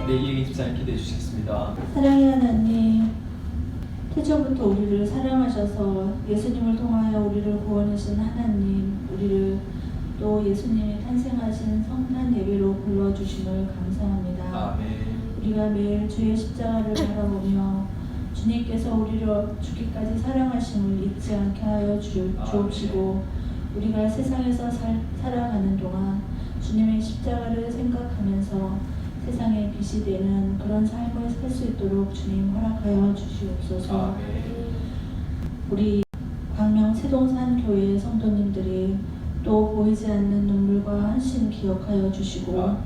네, 이혜기 집사님 기도해 주시겠습니다. 사랑의 하나님, 태초부터 우리를 사랑하셔서 예수님을 통하여 우리를 구원하신 하나님, 우리를 또 예수님이 탄생하신 성탄 예배로 불러주심을 감사합니다. 아멘. 우리가 매일 주의 십자가를 바라보며 주님께서 우리를 죽기까지 사랑하심을 잊지 않게 하여 주옵시고, 우리가 세상에서 살아가는 동안 주님의 십자가를 생각하면서 세상의 빛이 되는 그런 삶을 살 수 있도록 주님 허락하여 주시옵소서. 우리 광명 세동산 교회 성도님들이 또 보이지 않는 눈물과 한심 기억하여 주시고,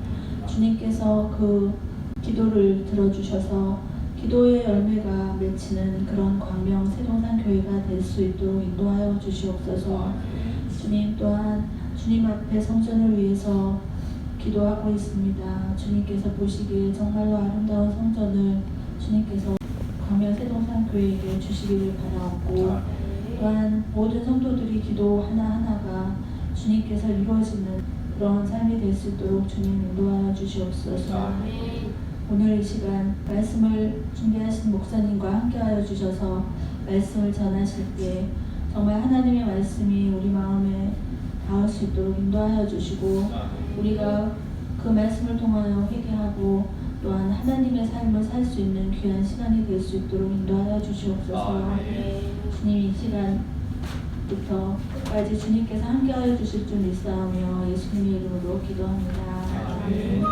주님께서 그 기도를 들어주셔서 기도의 열매가 맺히는 그런 광명 세동산 교회가 될 수 있도록 인도하여 주시옵소서. 주님 또한 주님 앞에 성전을 위해서 기도하고 있습니다. 주님께서 보시기에 정말로 아름다운 성전을 주님께서 광명 세동산 교회에게 주시기를 바라옵고, 또한 모든 성도들이 기도 하나하나가 주님께서 이루어지는 그런 삶이 될 수 있도록 주님 인도하여 주시옵소서. 오늘 이 시간 말씀을 준비하신 목사님과 함께하여 주셔서 말씀을 전하실 때 정말 하나님의 말씀이 우리 마음에 닿을 수 있도록 인도하여 주시고, 우리가 그 말씀을 통하여 회개하고 또한 하나님의 삶을 살 수 있는 귀한 시간이 될 수 있도록 인도하여 주시옵소서. 주님, 이 시간부터 끝까지 주님께서 함께하여 주실 줄 믿사오며 예수님의 이름으로 기도합니다. 아멘.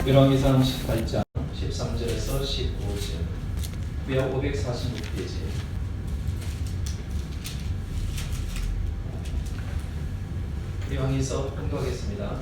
열왕기상 18장 13절에서 15절, 구약 546페이지. 이왕에서 공부하겠습니다.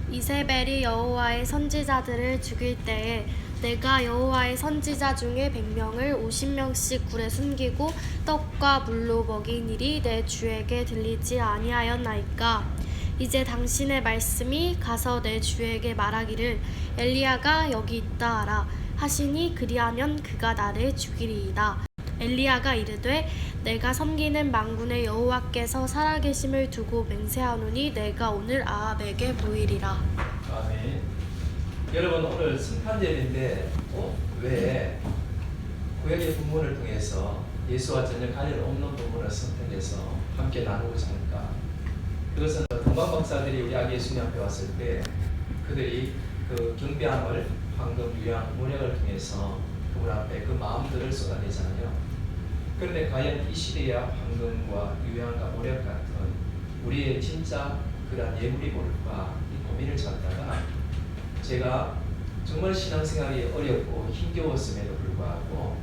이세벨이 여호와의 선지자들을 죽일 때에 내가 여호와의 선지자 중에 100명을 50명씩 굴에 숨기고 떡과 물로 먹인 일이 내 주에게 들리지 아니하였나이까? 이제 당신의 말씀이 가서 내 주에게 말하기를 엘리야가 여기 있다 하라 하시니 그리하면 그가 나를 죽이리이다. 엘리야가 이르되 내가 섬기는 만군의 여호와께서 살아계심을 두고 맹세하노니 내가 오늘 아합에게 보이리라. 아멘. 여러분, 오늘 성탄절인데 왜 구약의 본문을 통해서 예수와 전혀 관련 없는 본문을 선택해서 함께 나누고자 할까? 그것은 동방 박사들이 우리 아기 예수님 앞에 왔을 때 그들이 그 경배함을 황금, 유향, 모략을 통해서 그분 앞에 그 마음들을 쏟아내잖아요. 그런데 과연 이 시대의 황금과 유향과 모략 같은 우리의 진짜 그런 예물이 뭘까 이 고민을 찾다가 제가 정말 신앙생활이 어렵고 힘겨웠음에도 불구하고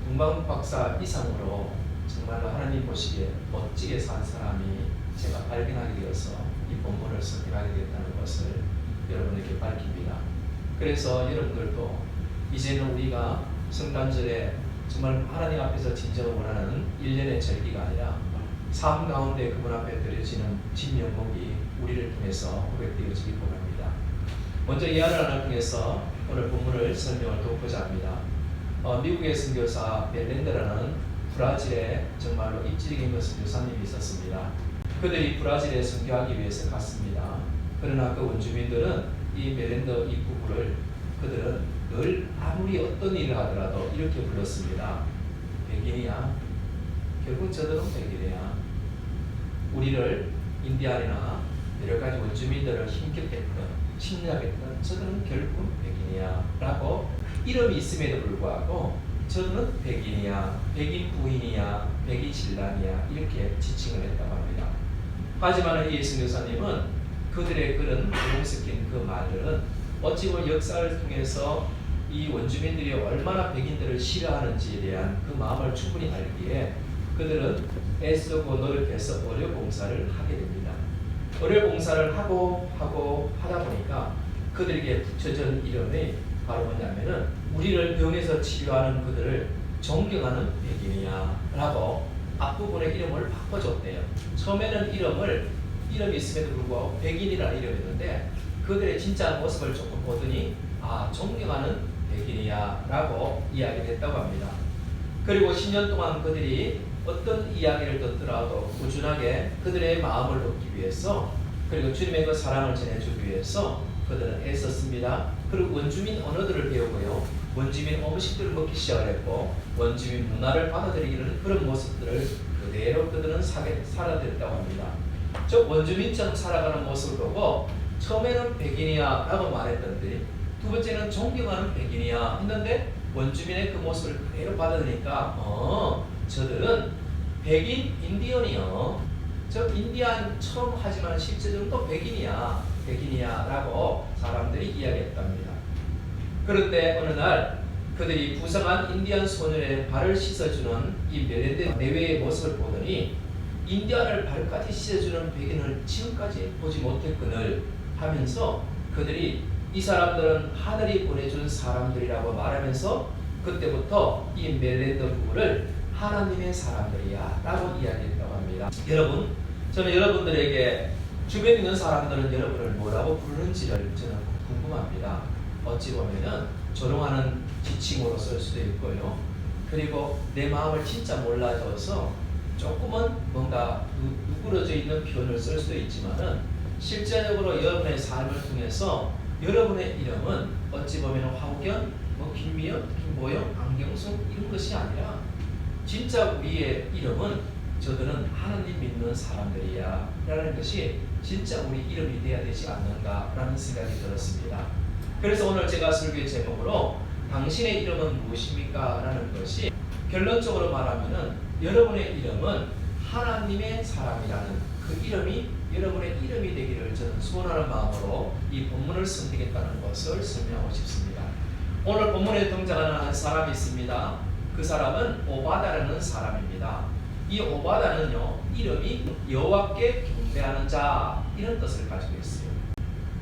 동방 박사 이상으로 정말로 하나님 보시기에 멋지게 산 사람이 제가 발견하게 되어서 이 본문을 선택하게 됐다는 것을 여러분에게 밝힙니다. 그래서 여러분들도 이제는 우리가 성탄절에 정말 하나님 앞에서 진정을 원하는 1년의 절기가 아니라 삶 가운데 그분 앞에 드려지는 진면목이 우리를 통해서 고백되어지기 원합니다. 먼저 이 하나를 통해서 오늘 본문을 설명을 돕고자 합니다. 미국의 선교사 멜렌더라는 브라질에 정말로 입지력 있는 선교사님이 있었습니다. 그들이 브라질에 선교하기 위해서 갔습니다. 그러나 그 원주민들은 이 멜렌더 이 부부를 그들은 늘 아무리 어떤 일을 하더라도 이렇게 불렀습니다. 백인이야. 결국 저들은 백인이야. 우리를 인디안이나 여러 가지 원주민들을 힘겹게 했던, 침략했던 저들은 결국 백인이야 라고 이름이 있음에도 불구하고 저들은 백인이야, 백인 부인이야, 백인 신랑이야 이렇게 지칭을 했다고 합니다. 하지만 이 선교사님은 그들의 그런 조롱 섞인 그 말들은 어찌 보면 역사를 통해서 이 원주민들이 얼마나 백인들을 싫어하는지에 대한 그 마음을 충분히 알기에 그들은 애쓰고 노력해서 의료 봉사를 하게 됩니다. 의료 봉사를 하고 하다 보니까 그들에게 붙여진 이름이 바로 뭐냐면은 우리를 병에서 치료하는 그들을 존경하는 백인이야 라고 앞부분에 이름을 바꿔줬대요. 처음에는 이름이 있음에도 불구하고 백인이라는 이름이었는데 그들의 진짜 모습을 조금 보더니 존경하는 백인이야 라고 이야기했다고 합니다. 그리고 10년 동안 그들이 어떤 이야기를 듣더라도 꾸준하게 그들의 마음을 얻기 위해서 그리고 주님의 그 사랑을 전해주기 위해서 그들은 애썼습니다. 그리고 원주민 언어들을 배우고요. 원주민 음식들을 먹기 시작했고 원주민 문화를 받아들이는 그런 모습들을 그대로 그들은 살아들였다고 합니다. 즉 원주민처럼 살아가는 모습을 보고 처음에는 백인이야 라고 말했던데 두 번째는 존경하는 백인이야 했는데 원주민의 그 모습을 그대로 받아들이니까 저들은 백인 인디언이요. 즉 인디안처럼 하지만 실제로는 또 백인이야 라고 사람들이 이야기했답니다. 그런데 어느 날 그들이 부상한 인디안 소년의 발을 씻어주는 이 멜랜드 내외의 모습을 보더니 인디안을 발까지 씻어주는 백인을 지금까지 보지 못했거늘 하면서 그들이 이 사람들은 하늘이 보내준 사람들이라고 말하면서 그때부터 이 멜랜드 부부를 하나님의 사람들이야 라고 이야기했다고 합니다. 여러분, 저는 여러분들에게 주변에 있는 사람들은 여러분을 뭐라고 부르는지를 저는 궁금합니다. 어찌 보면은 조롱하는 지칭으로 쓸 수도 있고요. 그리고 내 마음을 진짜 몰라줘서 조금은 뭔가 누그러져 있는 표현을 쓸 수도 있지만은 실제적으로 여러분의 삶을 통해서 여러분의 이름은 어찌 보면 화우견, 김미연, 김보영, 안경숙 이런 것이 아니라 진짜 우리의 이름은 저들은 하나님 믿는 사람들이야 라는 것이 진짜 우리 이름이 돼야 되지 않는가 라는 생각이 들었습니다. 그래서 오늘 제가 설교의 제목으로 당신의 이름은 무엇입니까? 라는 것이 결론적으로 말하면은 여러분의 이름은 하나님의 사람이라는 그 이름이 여러분의 이름이 되기를 저는 소원하는 마음으로 이 본문을 선택했다는 것을 설명하고 싶습니다. 오늘 본문에 등장하는 한 사람이 있습니다. 그 사람은 오바다라는 사람입니다. 이 오바다는요 이름이 여호와께 경배하는 자 이런 뜻을 가지고 있어요.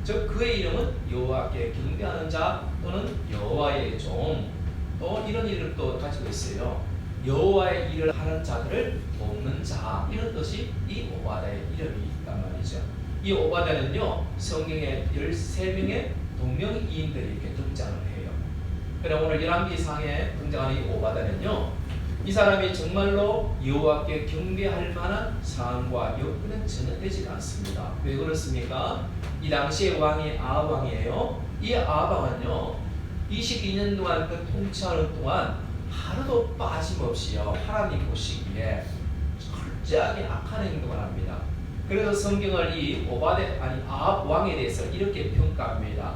즉 그의 이름은 여호와께 경배하는 자 또는 여호와의 종 또 이런 이름도 가지고 있어요. 여호와의 일을 하는 자들을 돕는 자 이런 뜻이 이 오바다의 이름이 있단 말이죠. 이 오바다는요 성경에 13명의 동명이인들이 이렇게 등장을 해요. 그럼 오늘 열왕기상에 등장하는 이 오바다는요 이 사람이 정말로 여호와께 경배할 만한 상황과 여건은 전혀 되지 않습니다. 왜 그렇습니까? 이 당시의 왕이 아합 왕이에요. 이 아합 왕은요 22년 동안 그 통치하는 동안 하루도 빠짐없이요 하나님 보시기에 철저하게 악한 행동을 합니다. 그래서 성경을 이 아합 왕에 대해서 이렇게 평가합니다.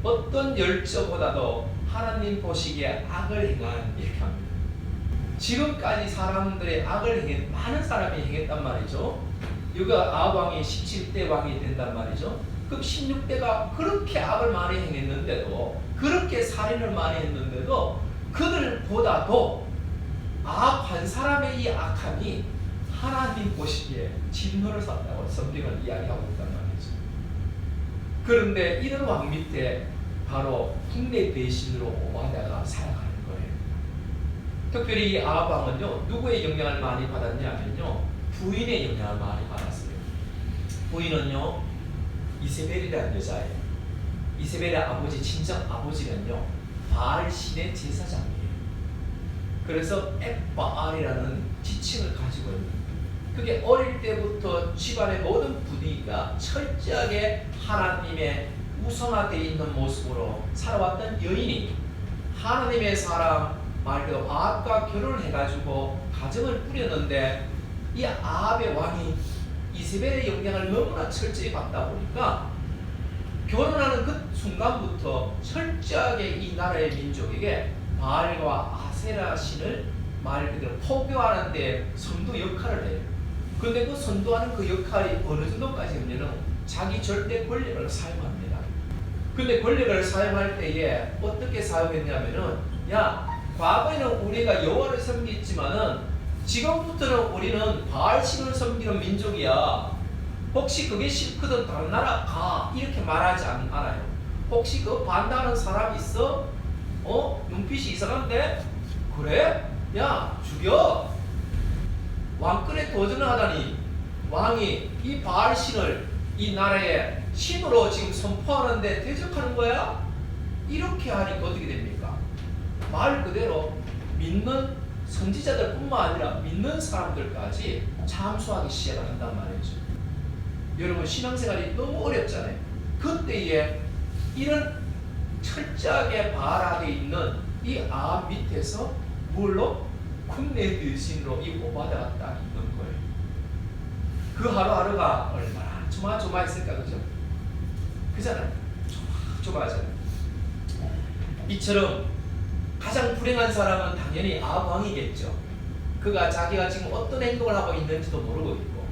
어떤 열조보다도 하나님 보시기에 악을 행한 이렇게 합니다. 지금까지 사람들의 악을 많은 사람이 행했단 말이죠. 여기가 아합 왕이 17대 왕이 된단 말이죠. 그럼 16대가 그렇게 악을 많이 행했는데도 그렇게 살인을 많이 했는데도 그들보다도 아합 한 사람의 이 악함이 하나님 보시기에 진노를 샀다고 성경은 이야기하고 있단 말이죠. 그런데 이런 왕 밑에 바로 국내 대신으로 오바다가 살아가는 거예요. 특별히 이 아합 왕은요 누구의 영향을 많이 받았냐면요 부인의 영향을 많이 받았어요. 부인은요 이세벨이라는 여자예요. 이세벨의 아버지 친정 아버지는요 바알 신의 제사장이에요. 그래서 엑바알이라는 지칭을 가지고 있는 그게 어릴 때부터 집안의 모든 분위기가 철저하게 하나님의 우선화되어 있는 모습으로 살아왔던 여인이 하나님의 사람 말 그대로 아합과 결혼을 해가지고 가정을 꾸렸는데 이 아합의 왕이 이세벨의 영향을 너무나 철저히 받다 보니까 결혼하는 그 순간부터 철저하게 이 나라의 민족에게 바알과 아세라 신을 말 그대로 포교하는 데 선도 역할을 해요. 근데 그 선도하는 그 역할이 어느 정도까지 하면은 자기 절대 권력을 사용합니다. 근데 권력을 사용할 때에 어떻게 사용했냐면은 야 과거에는 우리가 여호와를 섬겼지만은 지금부터는 우리는 바알신을 섬기는 민족이야. 혹시 그게 싫거든 다른 나라 가 이렇게 말하지 않아요. 혹시 그 반대하는 사람 있어? 눈빛이 이상한데? 그래? 야 죽여. 왕권에 도전을 하다니 왕이 이 바알신을 이 나라의 신으로 지금 선포하는데 대적하는 거야? 이렇게 하니까 어떻게 됩니까? 말 그대로 믿는 선지자들 뿐만 아니라 믿는 사람들까지 참수하기 시작을 한단 말이죠. 여러분 신앙생활이 너무 어렵잖아요. 그때에 이런 철저하게 바알하게 있는 이 아합 밑에서 뭘로? 국내 귀신으로 이 오바다가 딱 있는 거예요. 그 하루하루가 얼마나 조마조마했을까, 그죠? 그잖아요. 조마조마하잖아요. 이처럼 가장 불행한 사람은 당연히 아합 왕이겠죠. 그가 자기가 지금 어떤 행동을 하고 있는지도 모르고 있고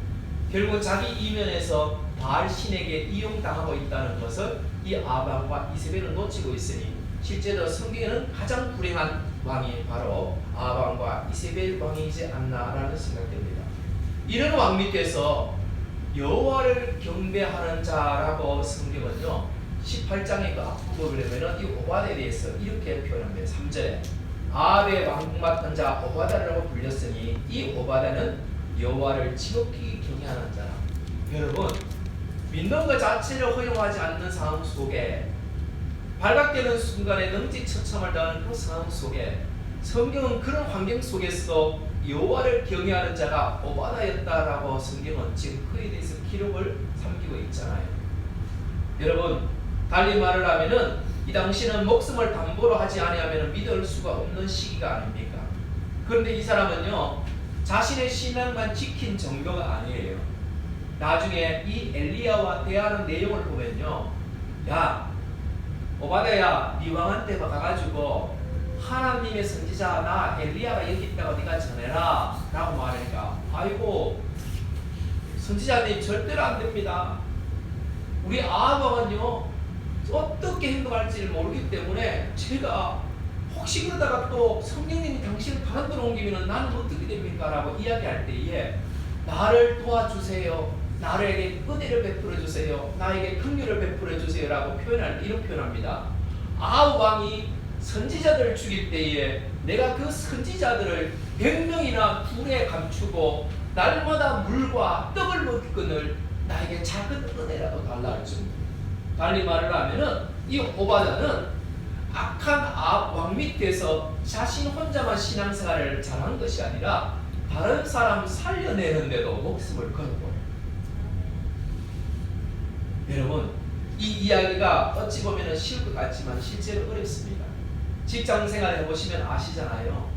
결국 자기 이면에서 바알 신에게 이용당하고 있다는 것을 이 아합 왕과 이세벨을 놓치고 있으니 실제로 성경에는 가장 불행한 왕이 바로 아합 왕과 이세벨 왕이지 않나라는 생각됩니다. 이런 왕 밑에서 여호와를 경배하는 자라고 성경은요 18장의 그 앞부분을 보면 이 오바다에 대해서 이렇게 표현합니다. 3절에 아합의 왕국 맡은 자 오바다라고 불렸으니 이 오바다는 여호와를 지극히 경외하는 자라. 여러분 믿는 것 자체를 허용하지 않는 상황 속에 발각되는 순간에 능지처참을 당하는 그 상황 속에 성경은 그런 환경 속에서 여호와를 경외하는 자가 오바다였다라고 성경은 지금 그에 대해서 기록을 삼기고 있잖아요. 여러분 달리 말을 하면은 이 당시는 목숨을 담보로 하지 아니하면 믿을 수가 없는 시기가 아닙니까? 그런데 이 사람은요 자신의 신앙만 지킨 정도가 아니에요. 나중에 이 엘리야와 대하는 내용을 보면요, 야 오바다야 네 왕한테 가가지고 하나님의 선지자 나 엘리야가 여기 있다고 네가 전해라 라고 말하니까 아이고 선지자님 절대로 안 됩니다. 우리 아합 왕은요 어떻게 행동할지를 모르기 때문에 제가 혹시 그러다가 또 성령님이 당신을 다른 데로 옮기면 나는 어떻게 됩니까? 라고 이야기할 때에 나를 도와주세요. 나에게 은혜를 베풀어 주세요. 나에게 긍휼을 베풀어 주세요. 라고 표현할 때 이렇게 표현합니다. 아합 왕이 선지자들을 죽일 때에 내가 그 선지자들을 100명이나 불에 감추고 날마다 물과 떡을 먹기건을 나에게 작은 은혜라도 달라 할 정도. 달리 말을 하면은 이 오바다는 악한 아합 왕 밑에서 자신 혼자만 신앙생활을 잘한 것이 아니라 다른 사람 살려내는데도 목숨을 걸고. 여러분 이 이야기가 어찌 보면 쉬울 것 같지만 실제로 어렵습니다. 직장생활 해보시면 아시잖아요.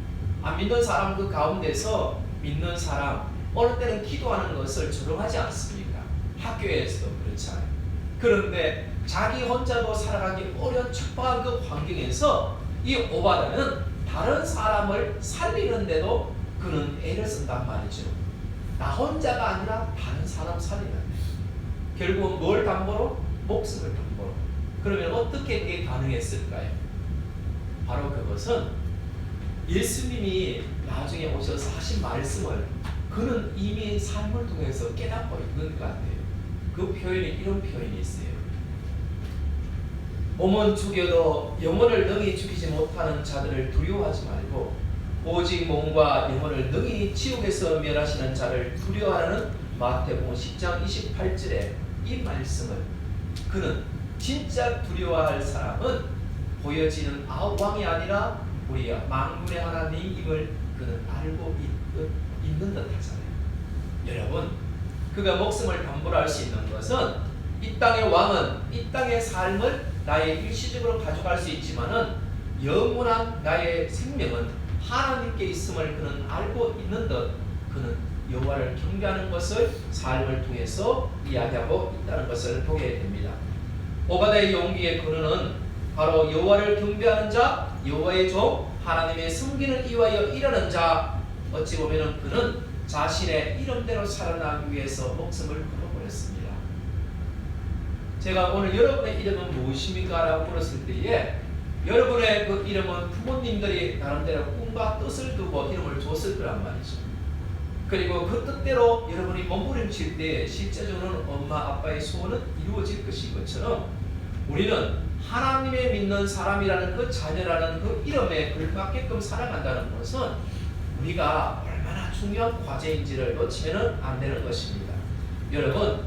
안 믿는 사람 그 가운데서 믿는 사람 어느 때는 기도하는 것을 조롱하지 않습니까? 학교에서도 그렇잖아요. 그런데 자기 혼자도 살아가기 어려운 척박한 그 환경에서 이 오바다는 다른 사람을 살리는데도 그는 애를 쓴단 말이죠. 나 혼자가 아니라 다른 사람 살리는데 결국은 뭘 담보로? 목숨을 담보로. 그러면 어떻게 그게 가능했을까요? 바로 그것은 예수님이 나중에 오셔서 하신 말씀을 그는 이미 삶을 통해서 깨닫고 있는 것 같아요. 그 표현이 이런 표현이 있어요. 몸은 죽여도 영혼을 능히 죽이지 못하는 자들을 두려워하지 말고 오직 몸과 영혼을 능히 지옥에서 멸하시는 자를 두려워하는 마태복음 10장 28절에 이 말씀을 그는 진짜 두려워할 사람은 보여지는 아합 왕이 아니라 우리 만군의 하나님임을 그는 알고 있는 듯 하잖아요. 여러분 그가 목숨을 담보로 할 수 있는 것은 이 땅의 왕은 이 땅의 삶을 나의 일시적으로 가져갈 수 있지만은 영원한 나의 생명은 하나님께 있음을 그는 알고 있는 듯 그는 여호와를 경배하는 것을 삶을 통해서 이야기하고 있다는 것을 보게 됩니다. 오바다의 용기의 근원은 바로 여호와를 경배하는 자, 여호와의 종, 하나님의 섬기는 이와여 일하는 자. 어찌 보면은 그는 자신의 이름대로 살아나기 위해서 목숨을 걸어버렸습니다. 제가 오늘 여러분의 이름은 무엇입니까? 라고 물었을 때에 여러분의 그 이름은 부모님들이 나름대로 꿈과 뜻을 두고 이름을 줬을 거란 말이죠. 그리고 그 뜻대로 여러분이 몸부림칠 때 실제적으로는 엄마 아빠의 소원은 이루어질 것인 것처럼 우리는 하나님의 믿는 사람이라는 그 자녀라는 그 이름에 걸맞게끔 살아간다는 것은 우리가 얼마나 중요한 과제인지를 놓치면 안 되는 것입니다. 여러분,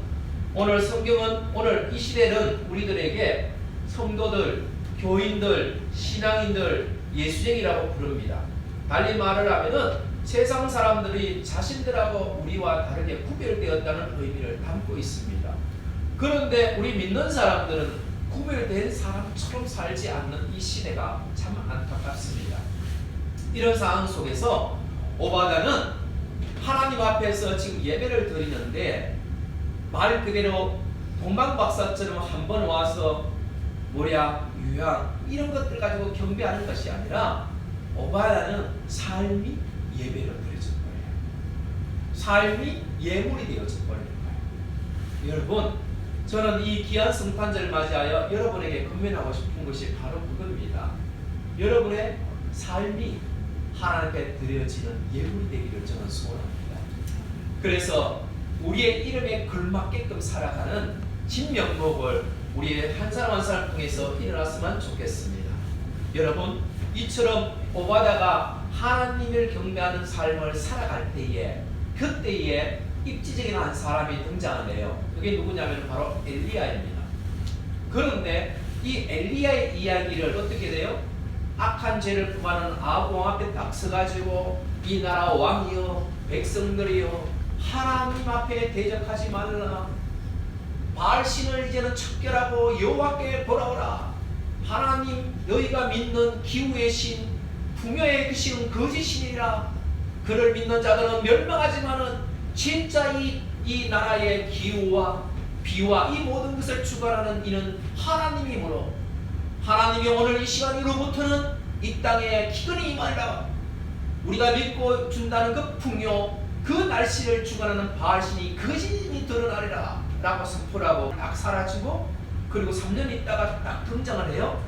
오늘 성경은 오늘 이 시대는 우리들에게 성도들, 교인들, 신앙인들, 예수쟁이라고 부릅니다. 달리 말을 하면은 세상 사람들이 자신들하고 우리와 다르게 구별되었다는 의미를 담고 있습니다. 그런데 우리 믿는 사람들은 구별된 사람처럼 살지 않는 이 시대가 참 안타깝습니다. 이런 상황 속에서 오바다는 하나님 앞에서 지금 예배를 드리는데 말 그대로 동방박사처럼 한번 와서 모략, 유양 이런 것들 가지고 경배하는 것이 아니라 오바다는 삶이 예배로 드려질 거예요. 삶이 예물이 되어질 버릴 거예요. 여러분, 저는 이 귀한 성탄절을 맞이하여 여러분에게 건면하고 싶은 것이 바로 그겁니다. 여러분의 삶이 하나님께 드려지는 예물이 되기를 저는 소원합니다. 그래서 우리의 이름에 걸맞게끔 살아가는 진면목을 우리의 한 사람 한 사람 통해서 일어났으면 좋겠습니다. 여러분, 이처럼 오바다가 하나님을 경배하는 삶을 살아갈 때에 그때에 입지적인 한 사람이 등장하네요. 그게 누구냐면 바로 엘리야입니다. 그런데 이 엘리야의 이야기를 어떻게 돼요? 악한 죄를 품하는 아합 왕 앞에 딱 서가지고 이 나라 왕이여 백성들이여 하나님 앞에 대적하지 말라. 바알신을 이제는 척결하고 여호와께 돌아오라. 하나님 너희가 믿는 기후의 신 풍요의 그 신은 거짓신이라. 그를 믿는 자들은 멸망하지만은 진짜 이 나라의 기후와 비와 이 모든 것을 주관하는 이는 하나님이므로 하나님이 오늘 이 시간 이후로부터는 이 땅에 기근이 임하리라. 우리가 믿고 준다는 그 풍요 그 날씨를 주관하는 바알신이 거짓이 드러나리라 라고 선포를 하고 딱 사라지고 그리고 3년 있다가 딱 등장을 해요.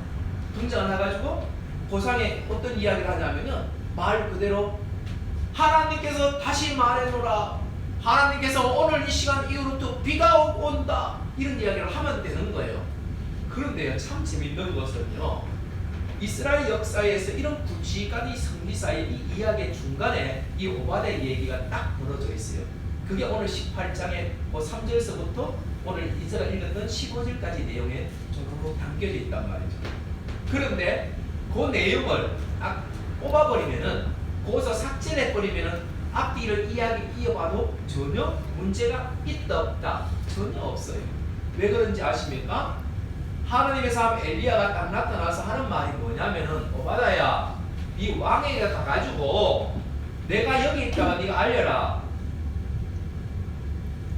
등장을 해가지고 고상에 어떤 이야기를 하냐면은 말 그대로 하나님께서 다시 말해놓으라. 하나님께서 오늘 이 시간 이후부터 비가 온다. 이런 이야기를 하면 되는 거예요. 그런데요, 참 재밌는 것은요, 이스라엘 역사에서 이런 굵직한 이 성리사의 이 이야기 중간에 이 오바다의 얘기가 딱 벌어져 있어요. 그게 오늘 18장의 3절에서부터 오늘 이제가 읽었던 15절까지 내용에 조금 담겨져 있단 말이죠. 그런데 그 내용을 딱 뽑아버리면은, 거기서 삭제해버리면은 앞뒤를 이야기 이어봐도 전혀 문제가 있다 없다 전혀 없어요. 왜 그런지 아십니까? 하나님의 사람 엘리야가 딱 나타나서 하는 말이 뭐냐면은 오바다야, 이 왕에게 가가지고 내가 여기 있다가 네가 알려라.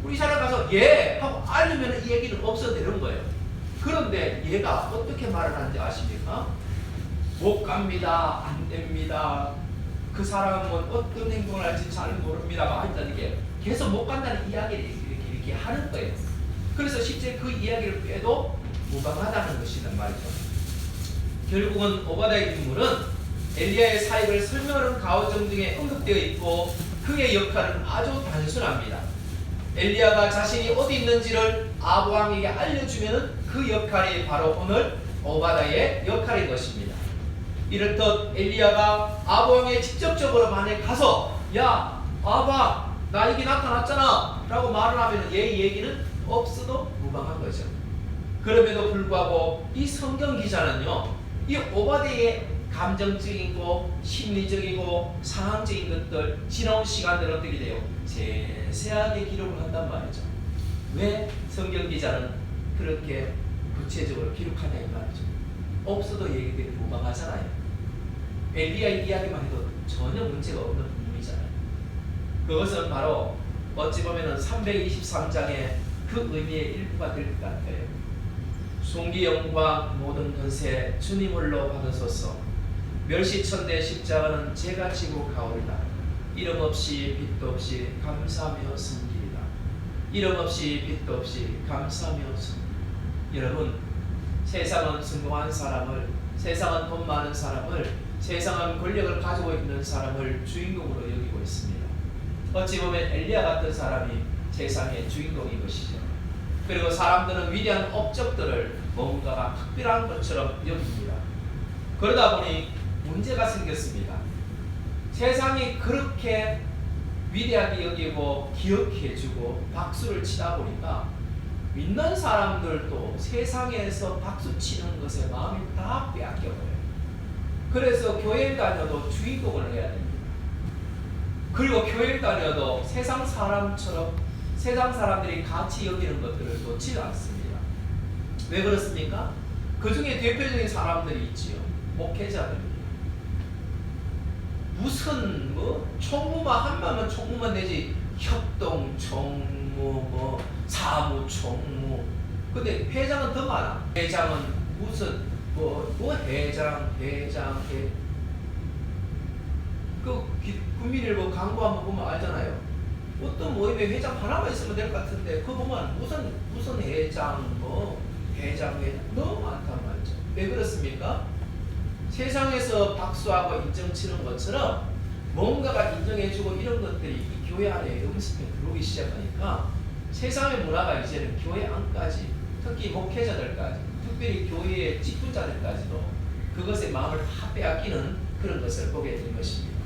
우리 사람 가서 예 하고 알리면 이 얘기는 없어도 되는 거예요. 그런데 얘가 어떻게 말을 하는지 아십니까? 못 갑니다. 안 됩니다. 그 사람은 어떤 행동을 할지 잘 모릅니다. 하여튼 이게 계속 못 간다는 이야기를 이렇게 하는 거예요. 그래서 실제 그 이야기를 빼도 무방하다는 것이란 말이죠. 결국은 오바다의 인물은 엘리야의 사역을 설명하는 가오정 등에 언급되어 있고 그의 역할은 아주 단순합니다. 엘리야가 자신이 어디 있는지를 아합 왕에게 알려주면 그 역할이 바로 오늘 오바다의 역할인 것입니다. 이렇듯 엘리야가 아합 왕에 직접적으로 만약 가서 야 아합아 나 여기 나타났잖아 라고 말을 하면 얘 얘기는 없어도 무방한 거죠. 그럼에도 불구하고 이 성경 기자는요, 이 오바다의 감정적이고 심리적이고 상황적인 것들, 지나온 시간들 어떻게 돼요? 세세하게 기록을 한단 말이죠. 왜 성경 기자는 그렇게 구체적으로 기록하냐 이 말이죠. 없어도 얘기들이 무방하잖아요. 엘리야의 이야기만 해도 전혀 문제가 없는 부분이잖아요. 그것은 바로 어찌 보면은 323장의 그 의미의 일부가 될 것 같아요. 존귀 영광 모든 권세 주님 홀로 받으소서. 멸시천대 십자가는 제가 지고 가오리다. 이름 없이 빛도 없이 감사하며 섬기리다. 이름 없이 빛도 없이 감사하며 섬기리다. 여러분, 세상은 성공한 사람을, 세상은 돈 많은 사람을, 세상은 권력을 가지고 있는 사람을 주인공으로 여기고 있습니다. 어찌 보면 엘리야 같은 사람이 세상의 주인공인 것이죠. 그리고 사람들은 위대한 업적들을 뭔가가 특별한 것처럼 여깁니다. 그러다 보니 문제가 생겼습니다. 세상이 그렇게 위대하게 여기고 기억해주고 박수를 치다 보니까 믿는 사람들도 세상에서 박수 치는 것에 마음이 다 빼앗겨버려요. 그래서 교회 다녀도 주인공을 해야 됩니다. 그리고 교회 다녀도 세상 사람처럼 세상 사람들이 같이 여기는 것들을 놓지 않습니다. 왜 그렇습니까? 그 중에 대표적인 사람들이 있지요. 목회자들입니다. 무슨 총무만 한마면 총무만 내지 협동 총무 사무 총무. 근데 회장은 더 많아. 회장은 무슨 회장 그 국민일보 광고 한번 보면 알잖아요. 어떤 모임에 회장 하나만 있으면 될 것 같은데 그거 보면 무슨 회장 회장 너무 많단 말이죠. 왜 그렇습니까? 세상에서 박수하고 인정치는 것처럼 뭔가가 인정해주고 이런 것들이 이 교회 안에 음식에 들어오기 시작하니까 세상의 문화가 이제는 교회 안까지, 특히 목회자들까지, 특별히 교회의 직분자들까지도 그것의 마음을 다 빼앗기는 그런 것을 보게 된 것입니다.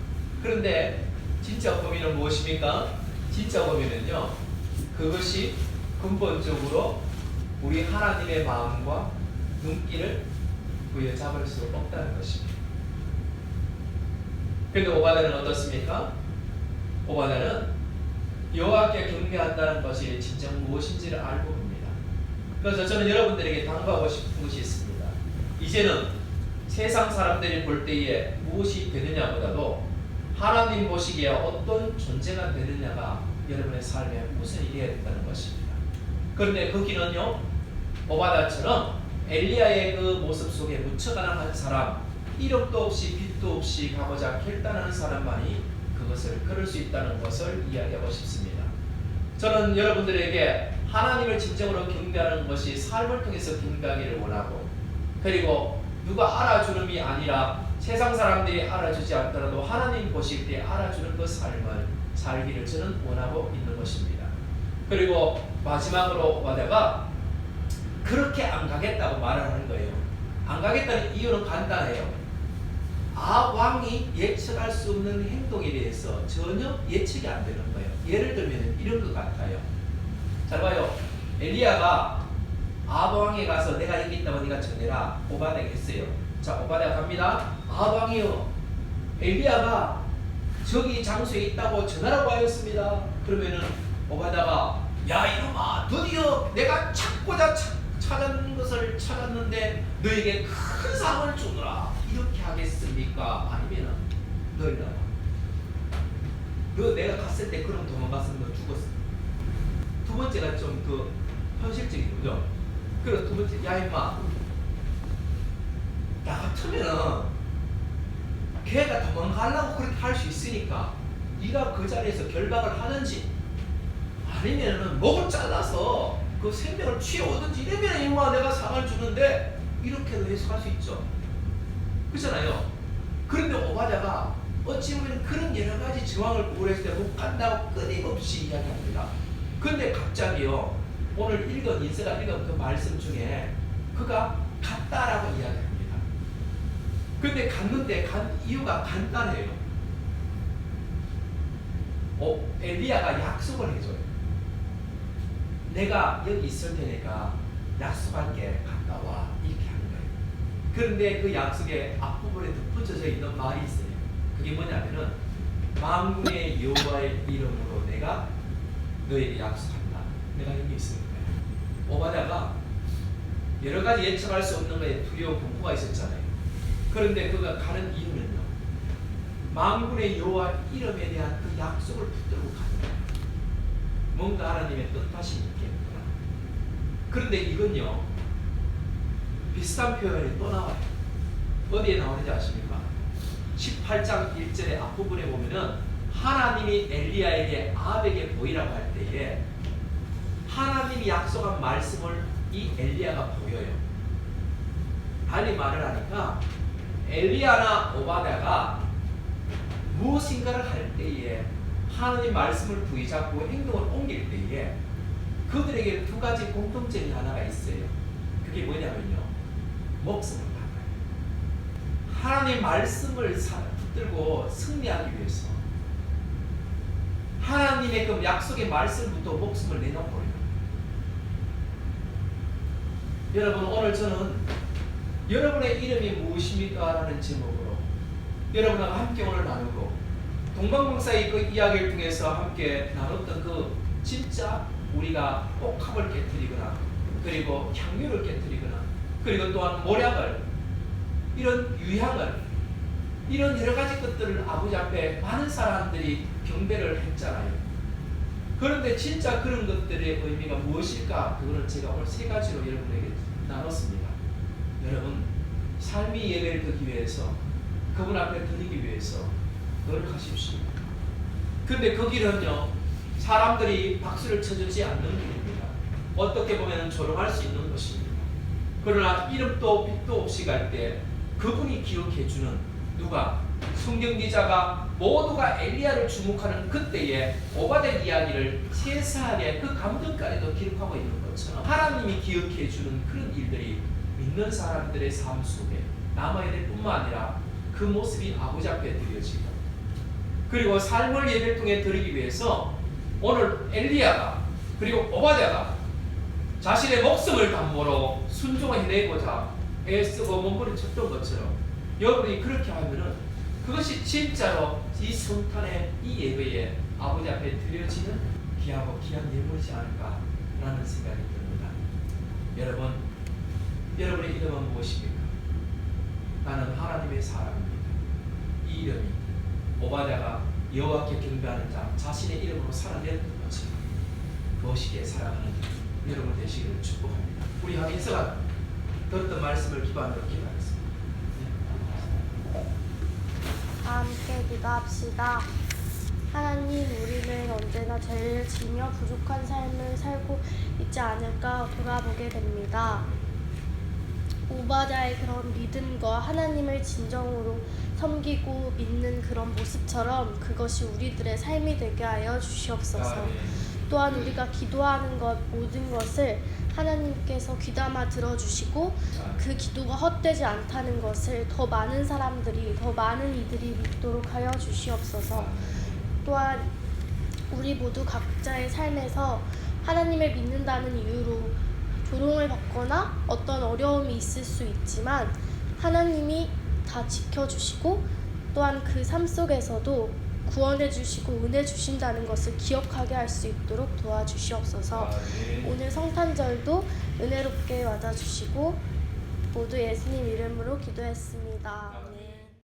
그런데 진짜 범인은 무엇입니까? 진짜 범인은요, 그것이 근본적으로 우리 하나님의 마음과 눈길을 부여잡을 수 없다는 것입니다. 그런데 오바댜는 어떻습니까? 오바댜는 여호와께 경배한다는 것이 진정 무엇인지를 알고 봅니다. 그래서 저는 여러분들에게 당부하고 싶은 것이 있습니다. 이제는 세상 사람들이 볼 때에 무엇이 되느냐보다도 하나님 보시기에 어떤 존재가 되느냐가 여러분의 삶에 우선이 되어야 된다는 것입니다. 그런데 그 길은요, 오바댜처럼 엘리야의 그 모습 속에 묻혀가는 한 사람, 이력도 없이 빚도 없이 가고자 결단하는 사람만이 그것을 걸을 수 있다는 것을 이야기하고 싶습니다. 저는 여러분들에게 하나님을 진정으로 경배하는 것이 삶을 통해서 경배하기를 원하고, 그리고 누가 알아주는이 아니라 세상 사람들이 알아주지 않더라도 하나님 보실 때 알아주는 그 삶을 살기를 저는 원하고 있는 것입니다. 그리고 마지막으로 오바댜가 그렇게 안 가겠다고 말을 하는 거예요. 안 가겠다는 이유는 간단해요. 왕이 예측할 수 없는 행동에 대해서 전혀 예측이 안 되는 거예요. 예를 들면 이런 것 같아요. 잘 봐요. 엘리야가 왕에 가서 내가 여기 있다고 네가 전해라. 오바댜가 했어요. 자, 오바댜가 갑니다. 왕이요, 엘리야가 저기 장소에 있다고 전하라고 하였습니다. 그러면은 오바댜가 야 이놈아, 드디어 내가 찾고자 찾은 것을 찾았는데 너에게 큰 상을 주노라, 이렇게 하겠습니까? 아니면은 너 일어나, 너 내가 갔을 때 그럼 도망갔으면 너 죽었어. 두 번째가 좀 더 현실적인 거죠. 그리고 두 번째, 야 임마, 나 같으면은 걔가 도망가려고 그렇게 할 수 있으니까 네가 그 자리에서 결박을 하든지 아니면은 목을 잘라서 그 생명을 취해오든지 이러면 임마 내가 상을 주는데, 이렇게도 해석할 수 있죠. 그렇잖아요. 그런데 오바댜가 어찌 보면 그런 여러 가지 정황을 고려했을 때 못 간다고 끊임없이 이야기합니다. 그런데 갑자기요, 오늘 인세가 읽은 그 말씀 중에 그가 갔다라고 이야기합니다. 그런데 갔는데 간 이유가 간단해요. 엘리야가 약속을 해줘요. 내가 여기 있을 테니까 약속한 게 갔다 와, 이렇게 하는 거예요. 그런데 그 약속의 앞부분에 덧붙여져 있는 말이 있어요. 그게 뭐냐면은 만군의 여호와의 이름으로 내가 너에게 약속한다. 내가 여기 있을 거야. 오바댜가 여러 가지 예측할 수 없는 거에 두려운 공포가 있었잖아요. 그런데 그가 가는 이유는요, 만군의 여호와 이름에 대한 그 약속을 붙들고 가는 거예요. 뭔가 하나님의 뜻하심이 있겠구나. 그런데 이건요, 비슷한 표현이 또 나와요. 어디에 나오는지 아십니까? 18장 1절의 앞부분에 보면은 하나님이 엘리야에게 아합에게 보이라고 할 때에 하나님이 약속한 말씀을 이 엘리야가 보여요. 달리 말을 하니까 엘리야나 오바댜가 무엇인가를 할 때에 하나님 말씀을 부여잡고 행동을 옮길 때에 그들에게 두 가지 공통점이 하나가 있어요. 그게 뭐냐면요, 목숨을 바꿔요. 하나님 말씀을 붙들고 승리하기 위해서 하나님의 그 약속의 말씀부터 목숨을 내놓고요. 여러분, 오늘 저는 여러분의 이름이 무엇입니까? 라는 제목으로 여러분과 함께 오늘 나누고, 동방봉사의 그 이야기를 통해서 함께 나눴던 그 진짜 우리가 옥합을 깨뜨리거나, 그리고 향유를 깨뜨리거나, 그리고 또한 모략을, 이런 유향을, 이런 여러 가지 것들을 아버지 앞에 많은 사람들이 경배를 했잖아요. 그런데 진짜 그런 것들의 의미가 무엇일까? 그거는 제가 오늘 세 가지로 여러분에게 나눴습니다. 여러분, 삶의 예배를 드리기 위해서, 그분 앞에 드리기 위해서 노력하십시오. 근데 그 길은요, 사람들이 박수를 쳐주지 않는 길입니다. 어떻게 보면 조롱할 수 있는 것입니다. 그러나 이름도 빛도 없이 갈 때 그분이 기억해주는, 누가? 성경 기자가 모두가 엘리야를 주목하는 그때의 오바댜 이야기를 세세하게 그 감정까지도 기록하고 있는 것처럼 하나님이 기억해주는 그런 일들이 믿는 사람들의 삶 속에 남아야 될 뿐만 아니라 그 모습이 아버지 앞에 드려지고, 그리고 삶을 예배를 통해 드리기 위해서 오늘 엘리야가 그리고 오바댜가 자신의 목숨을 담보로 순종을 해내고자 애쓰고 몸부림쳤던 것처럼 여러분이 그렇게 하면은 그것이 진짜로 이 성탄의 이 예배에 아버지 앞에 드려지는 귀하고 귀한 예물이지 않을까라는 생각이 듭니다. 여러분, 여러분의 이름은 무엇입니까? 나는 하나님의 사람입니다. 이 이름이 오바댜가 여호와께 경배하는 자, 자신의 이름으로 살아냈던 것처럼 멋있게 살아가는 여러분 되시기를 축복합니다. 우리 한 인사가 들었던 말씀을 기반으로 기도하겠습니다. 함께 기도합시다. 하나님, 우리는 언제나 죄를 지며 부족한 삶을 살고 있지 않을까 돌아보게 됩니다. 오바댜의 그런 믿음과 하나님을 진정으로 섬기고 믿는 그런 모습처럼 그것이 우리들의 삶이 되게 하여 주시옵소서. 또한 우리가 기도하는 것 모든 것을 하나님께서 귀담아 들어주시고 그 기도가 헛되지 않다는 것을 더 많은 사람들이, 더 많은 이들이 믿도록 하여 주시옵소서. 또한 우리 모두 각자의 삶에서 하나님을 믿는다는 이유로 조롱을 받거나 어떤 어려움이 있을 수 있지만 하나님이 다 지켜주시고 또한 그 삶 속에서도 구원해 주시고 은혜 주신다는 것을 기억하게 할 수 있도록 도와주시옵소서. 오늘 성탄절도 은혜롭게 맞아주시고 모두 예수님 이름으로 기도했습니다.